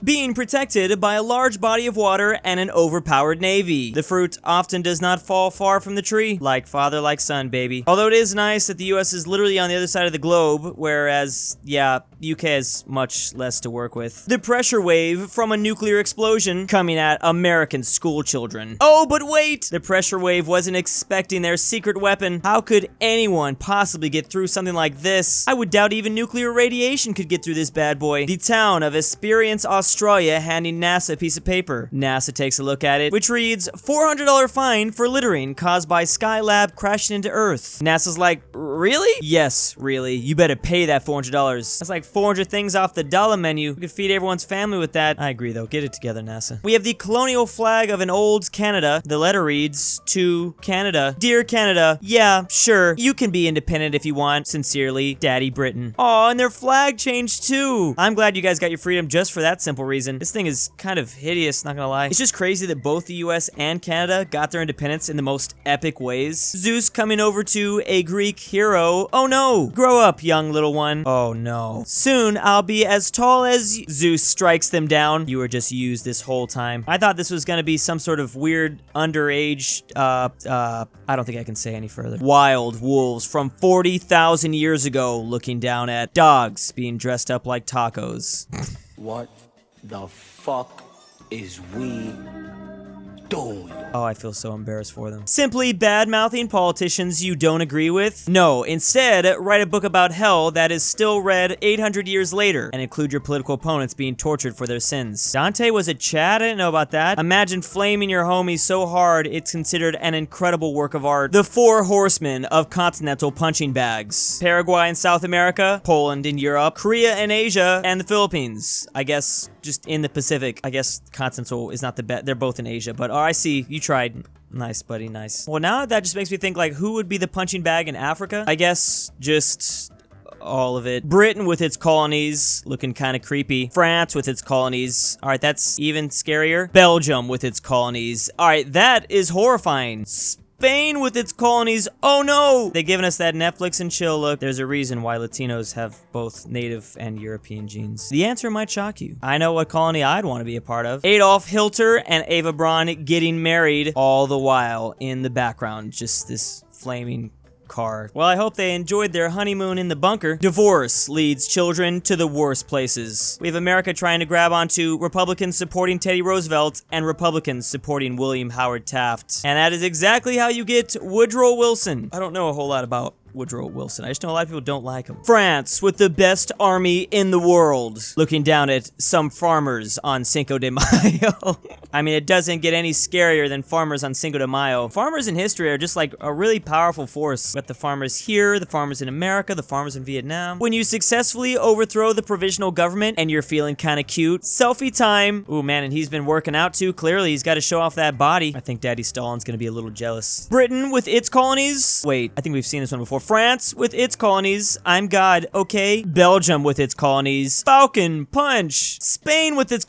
being protected by a large body of water and an overpowered navy. The fruit often does not fall far from the tree. Like father, like son, baby. Although it is nice that the US is literally on the other side of the globe, whereas, yeah, UK has much less to work with. The pressure wave from a nuclear explosion coming at American school children. Oh, but wait! The pressure wave wasn't expecting their secret weapon. How could anyone possibly get through something like this? I would doubt even nuclear radiation could get through this bad boy. The town of Esperance, Australia, handing NASA a piece of paper. NASA takes a look at it, which reads, $400 fine for littering caused by Skylab crashing into Earth. NASA's like, really? Yes, really. You better pay that $400. That's like 400 things off the dollar menu. We could feed everyone's family with that. I agree though. Get it together, NASA. We have the colonial flag of an old Canada. The letter reads, to Canada. Dear Canada, yeah, sure. You can be independent if you want. Sincerely, Daddy Britain. Aw, and their flag changed too. I'm glad you guys got your freedom just for that simple reason. This thing is kind of hideous, not gonna lie. It's just crazy that both the US and Canada got their independence in the most epic ways. Zeus coming over to a Greek hero. Oh no! Grow up, young little one. Oh no. Soon, I'll be as tall as Zeus strikes them down. You were just used this whole time. I thought this was gonna be some sort of weird underage, I don't think I can say any further. Wild wolves from 40,000 years ago looking down at dogs being dressed up like tacos. What the fuck is we doing? Oh, I feel so embarrassed for them. Simply bad-mouthing politicians you don't agree with? No, instead, write a book about hell that is still read 800 years later, and include your political opponents being tortured for their sins. Dante was a Chad? I didn't know about that. Imagine flaming your homies so hard it's considered an incredible work of art. The four horsemen of continental punching bags. Paraguay in South America, Poland in Europe, Korea in Asia, and the Philippines. I guess just in the Pacific. I guess continental is not the best. They're both in Asia, but oh, I see. You tried. Nice, buddy, nice. Well, now that just makes me think, like, who would be the punching bag in Africa? I guess just all of it. Britain with its colonies, looking kind of creepy. France with its colonies. All right, that's even scarier. Belgium with its colonies. All right, that is horrifying. Spain with its colonies. Oh no! They've given us that Netflix and chill look. There's a reason why Latinos have both native and European genes. The answer might shock you. I know what colony I'd want to be a part of. Adolf Hitler and Eva Braun getting married, all the while in the background, just this flaming car. Well, I hope they enjoyed their honeymoon in the bunker. Divorce leads children to the worst places. We have America trying to grab onto Republicans supporting Teddy Roosevelt and Republicans supporting William Howard Taft. And that is exactly how you get Woodrow Wilson. I don't know a whole lot about Woodrow Wilson. I just know a lot of people don't like him. France with the best army in the world. Looking down at some farmers on Cinco de Mayo. I mean, it doesn't get any scarier than farmers on Cinco de Mayo. Farmers in history are just like a really powerful force. We got the farmers here, the farmers in America, the farmers in Vietnam. When you successfully overthrow the provisional government and you're feeling kind of cute, selfie time. Ooh, man, and he's been working out too. Clearly, he's got to show off that body. I think Daddy Stalin's gonna be a little jealous. Britain with its colonies. Wait, I think we've seen this one before. France with its colonies. I'm God, okay? Belgium with its colonies. Falcon Punch. Spain with its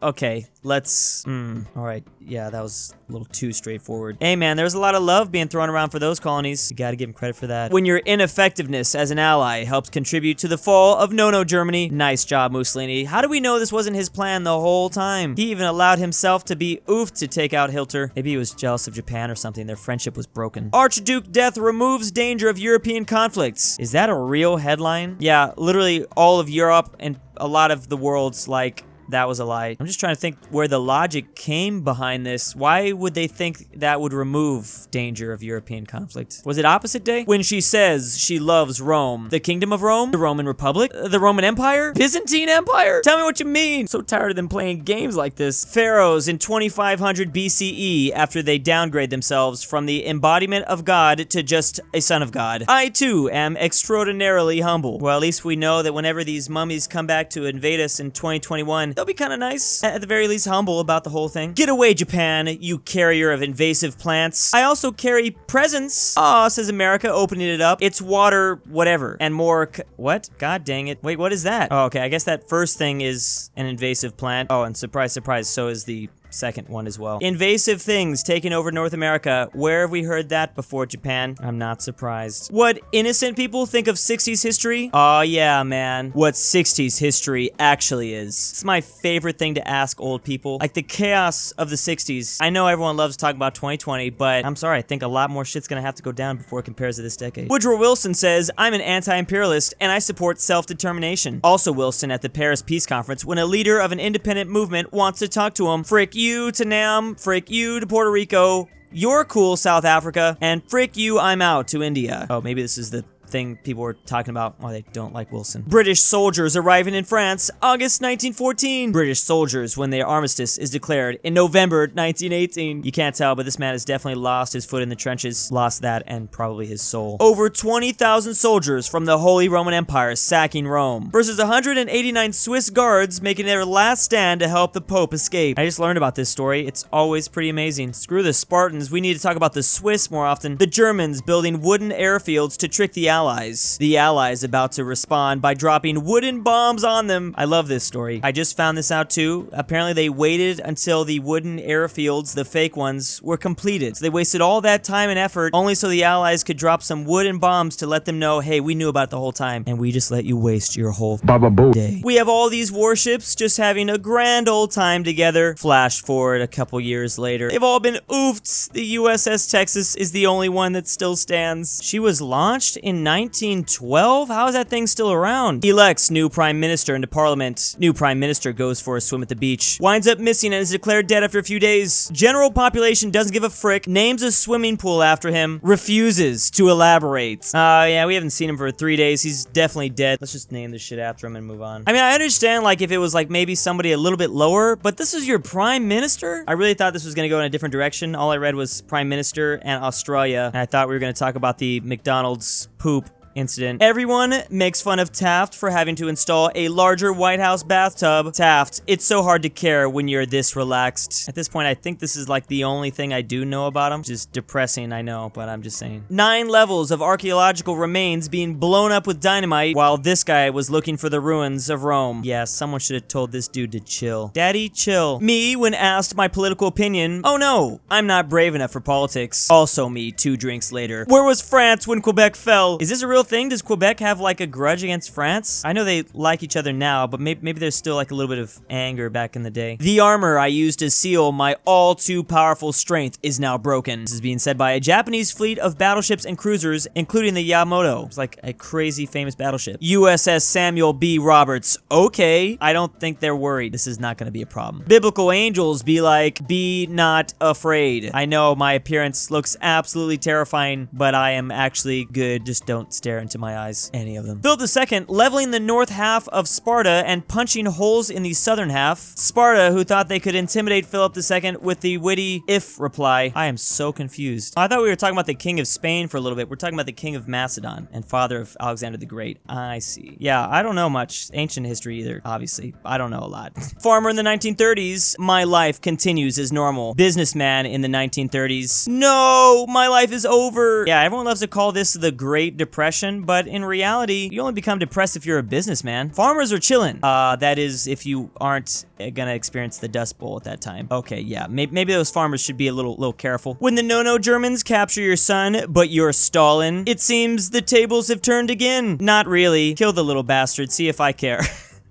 okay, let's... Alright, yeah, that was a little too straightforward. Hey man, there's a lot of love being thrown around for those colonies. You gotta give them credit for that. When your ineffectiveness as an ally helps contribute to the fall of No-No Germany. Nice job, Mussolini. How do we know this wasn't his plan the whole time? He even allowed himself to be oofed to take out Hitler. Maybe he was jealous of Japan or something. Their friendship was broken. Archduke Death removes danger of European conflicts. Is that a real headline? Yeah, literally all of Europe and a lot of the world's like... That was a lie. I'm just trying to think where the logic came behind this. Why would they think that would remove danger of European conflict? Was it opposite day? When she says she loves Rome. The Kingdom of Rome? The Roman Republic? The Roman Empire? Byzantine Empire? Tell me what you mean. So tired of them playing games like this. Pharaohs in 2500 BCE after they downgrade themselves from the embodiment of God to just a son of God. I too am extraordinarily humble. Well, at least we know that whenever these mummies come back to invade us in 2021, they'll be kind of nice. At the very least, humble about the whole thing. Get away, Japan, you carrier of invasive plants. I also carry presents. Aw, says America, opening it up. It's water, whatever. And more what? God dang it. Wait, what is that? Oh, okay, I guess that first thing is an invasive plant. Oh, and surprise, surprise, so is the second one as well. Invasive things taking over North America. Where have we heard that before, Japan? I'm not surprised. What innocent people think of 60s history? Oh yeah, man. What 60s history actually is. It's my favorite thing to ask old people. Like the chaos of the 60s. I know everyone loves talking about 2020, but I'm sorry, I think a lot more shit's gonna have to go down before it compares to this decade. Woodrow Wilson says, I'm an anti-imperialist and I support self-determination. Also Wilson at the Paris Peace Conference, when a leader of an independent movement wants to talk to him, frick you to Nam, frick you to Puerto Rico, you're cool South Africa, and frick you, I'm out to India. Oh, maybe this is the thing people were talking about why they don't like Wilson. British soldiers arriving in France, August 1914. British soldiers when their armistice is declared in November 1918. You can't tell, but this man has definitely lost his foot in the trenches. Lost that and probably his soul. Over 20,000 soldiers from the Holy Roman Empire sacking Rome versus 189 Swiss guards making their last stand to help the Pope escape. I just learned about this story. It's always pretty amazing. Screw the Spartans. We need to talk about the Swiss more often. The Germans building wooden airfields to trick the Allies. The Allies about to respond by dropping wooden bombs on them. I love this story. I just found this out too. Apparently they waited until the wooden airfields, the fake ones, were completed. So they wasted all that time and effort only so the Allies could drop some wooden bombs to let them know, hey, we knew about it the whole time and we just let you waste your whole day. We have all these warships just having a grand old time together. Flash forward a couple years later. They've all been oofed. The USS Texas is the only one that still stands. She was launched in 1912? How is that thing still around? Elects new prime minister into parliament. New prime minister goes for a swim at the beach. Winds up missing and is declared dead after a few days. General population doesn't give a frick. Names a swimming pool after him. Refuses to elaborate. Yeah, we haven't seen him for 3 days. He's definitely dead. Let's just name this shit after him and move on. I mean, I understand like if it was like maybe somebody a little bit lower, but this is your prime minister? I really thought this was gonna go in a different direction. All I read was prime minister and Australia, and I thought we were gonna talk about the McDonald's poop incident. Everyone makes fun of Taft for having to install a larger White House bathtub. Taft, it's so hard to care when you're this relaxed. At this point, I think this is like the only thing I do know about him. Just depressing, I know, but I'm just saying. 9 levels of archaeological remains being blown up with dynamite while this guy was looking for the ruins of Rome. Yeah, someone should have told this dude to chill. Daddy, chill. Me, when asked my political opinion, oh no, I'm not brave enough for politics. Also me, 2 drinks later. Where was France when Quebec fell? Is this a real thing? Does Quebec have like a grudge against France? I know they like each other now, but maybe there's still like a little bit of anger back in the day. The armor I used to seal my all too powerful strength is now broken. This is being said by a Japanese fleet of battleships and cruisers, including the Yamato. It's like a crazy famous battleship. USS Samuel B. Roberts. Okay, I don't think they're worried. This is not gonna be a problem. Biblical angels be like, be not afraid. I know my appearance looks absolutely terrifying, but I am actually good. Just don't stare into my eyes, any of them. Philip II leveling the north half of Sparta and punching holes in the southern half. Sparta, who thought they could intimidate Philip II with the witty if reply. I am so confused. I thought we were talking about the king of Spain for a little bit. We're talking about the king of Macedon and father of Alexander the Great. I see. Yeah, I don't know much ancient history either, obviously. I don't know a lot. Farmer in the 1930s. My life continues as normal. Businessman in the 1930s. No, my life is over. Yeah, everyone loves to call this the Great Depression, but in reality, you only become depressed if you're a businessman. Farmers are chilling. That is, if you aren't gonna experience the Dust Bowl at that time. Okay, yeah, maybe those farmers should be a little careful. When the no-no Germans capture your son, but you're Stalin, it seems the tables have turned again. Not really. Kill the little bastard, see if I care.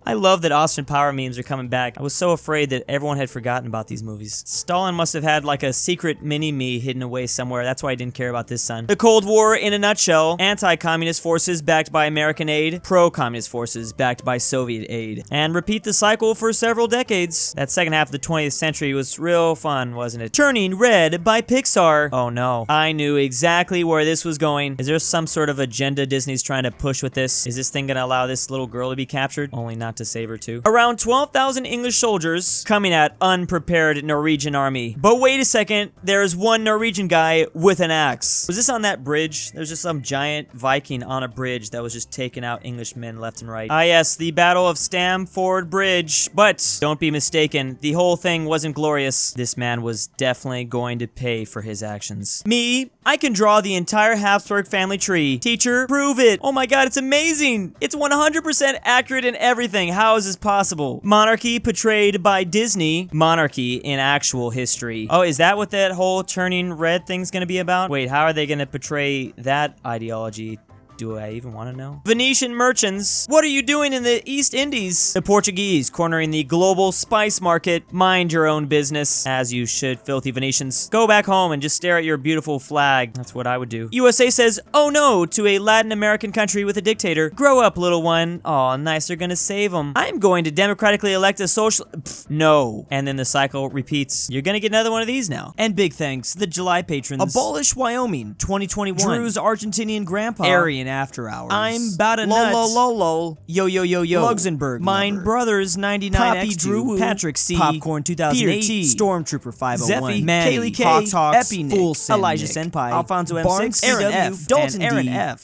I love that Austin Power memes are coming back. I was so afraid that everyone had forgotten about these movies. Stalin must have had like a secret mini-me hidden away somewhere. That's why I didn't care about this son. The Cold War in a nutshell. Anti-communist forces backed by American aid. Pro-communist forces backed by Soviet aid. And repeat the cycle for several decades. That second half of the 20th century was real fun, wasn't it? Turning Red by Pixar. Oh no. I knew exactly where this was going. Is there some sort of agenda Disney's trying to push with this? Is this thing gonna allow this little girl to be captured? Only not to save her too. Around 12,000 English soldiers coming at unprepared Norwegian army. But wait a second, there's one Norwegian guy with an axe. Was this on that bridge? There's just some giant Viking on a bridge that was just taking out Englishmen left and right. Ah yes, the Battle of Stamford Bridge. But don't be mistaken, the whole thing wasn't glorious. This man was definitely going to pay for his actions. Me, I can draw the entire Habsburg family tree. Teacher, prove it. Oh my god, it's amazing. It's 100% accurate in everything. everything. How is this possible? Monarchy portrayed by Disney. Monarchy in actual history. Oh, is that what that whole turning red thing's gonna be about? Wait, how are they gonna portray that ideology? Do I even want to know? Venetian merchants, what are you doing in the East Indies? The Portuguese cornering the global spice market. Mind your own business, as you should, filthy Venetians. Go back home and just stare at your beautiful flag. That's what I would do. USA says, oh no, to a Latin American country with a dictator. Grow up, little one. Aw, nice, they're gonna save them. I'm going to democratically elect a social... Pfft, no. And then the cycle repeats. You're gonna get another one of these now. And big thanks to the July patrons. Abolish Wyoming, 2021. Drew's Argentinian grandpa. AryanAfterHours. I'm about a nut. Lol. Yo. LuxembourgLover. Mine Brothers 99X. Drew. Patrick C. Popcorn 2008. T. Stormtrooper 501. Zeffi. Manny. K. EpiNick. Full Elijah Senpai. Alfonso M6. Aaron F. Dalton D. Aaron F.